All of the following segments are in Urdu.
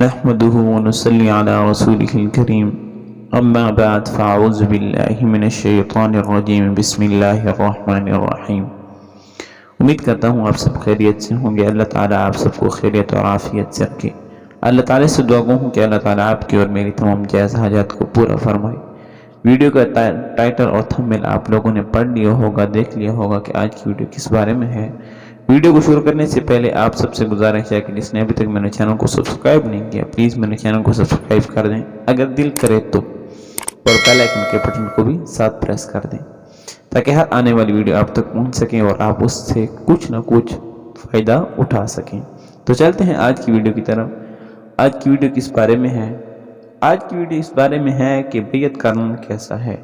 نحمده ونصلي على رسوله الكريم اما بعد فاعوذ باللہ من الشیطان الرجیم بسم اللہ الرحمن الرحیم۔ امید کرتا ہوں آپ سب خیریت سے ہوں گے۔ اللہ تعالیٰ آپ سب کو خیریت اور عافیت سے رکھے۔ اللہ تعالیٰ سے دعا ہوں کہ اللہ تعالیٰ آپ کی اور میری تمام جائز حاجات کو پورا فرمائے۔ ویڈیو کا ٹائٹل اور تھمبنیل آپ لوگوں نے پڑھ لیا ہوگا، دیکھ لیا ہوگا کہ آج کی ویڈیو کس بارے میں ہے۔ ویڈیو کو شروع کرنے سے پہلے آپ سب سے گزارش ہے کہ جس نے ابھی تک میرے چینل کو سبسکرائب نہیں کیا پلیز میرے چینل کو سبسکرائب کر دیں اگر دل کرے تو، اور بیل آئیکن کے بٹن کو بھی ساتھ پریس کر دیں تاکہ ہر آنے والی ویڈیو آپ تک پہنچ سکیں اور آپ اس سے کچھ نہ کچھ فائدہ اٹھا سکیں۔ تو چلتے ہیں آج کی ویڈیو کی طرف۔ آج کی ویڈیو کس بارے میں ہے؟ آج کی ویڈیو اس بارے میں ہے کہ بیعت کرنا کیسا ہے،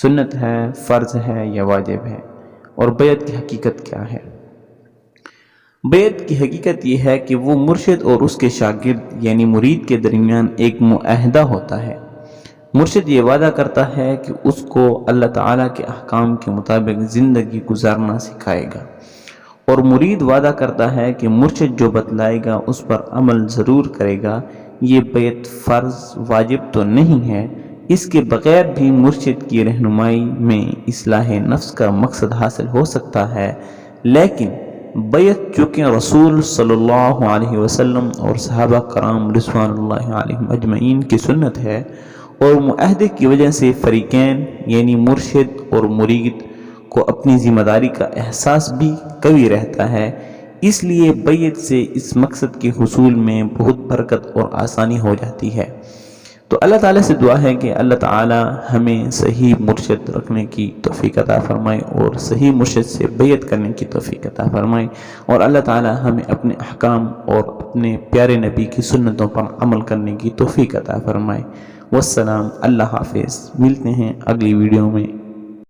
سنت ہے، فرض ہے یا واجب ہے، اور بیعت کی حقیقت کیا ہے۔ بیعت کی حقیقت یہ ہے کہ وہ مرشد اور اس کے شاگرد یعنی مرید کے درمیان ایک معاہدہ ہوتا ہے۔ مرشد یہ وعدہ کرتا ہے کہ اس کو اللہ تعالیٰ کے احکام کے مطابق زندگی گزارنا سکھائے گا، اور مرید وعدہ کرتا ہے کہ مرشد جو بتلائے گا اس پر عمل ضرور کرے گا۔ یہ بیعت فرض واجب تو نہیں ہے، اس کے بغیر بھی مرشد کی رہنمائی میں اصلاح نفس کا مقصد حاصل ہو سکتا ہے، لیکن بیعت چونکہ رسول صلی اللہ علیہ وسلم اور صحابہ کرام رضوان اللہ علیہم اجمعین کی سنت ہے، اور معاہدے کی وجہ سے فریقین یعنی مرشد اور مرید کو اپنی ذمہ داری کا احساس بھی قوی رہتا ہے۔ اس لیے بیعت سے اس مقصد کے حصول میں بہت برکت اور آسانی ہو جاتی ہے۔ تو اللہ تعالیٰ سے دعا ہے کہ اللہ تعالیٰ ہمیں صحیح مرشد رکھنے کی توفیق عطا فرمائے اور صحیح مرشد سے بیعت کرنے کی توفیق عطا فرمائے، اور اللہ تعالیٰ ہمیں اپنے احکام اور اپنے پیارے نبی کی سنتوں پر عمل کرنے کی توفیق عطا فرمائے۔ والسلام، اللہ حافظ، ملتے ہیں اگلی ویڈیو میں۔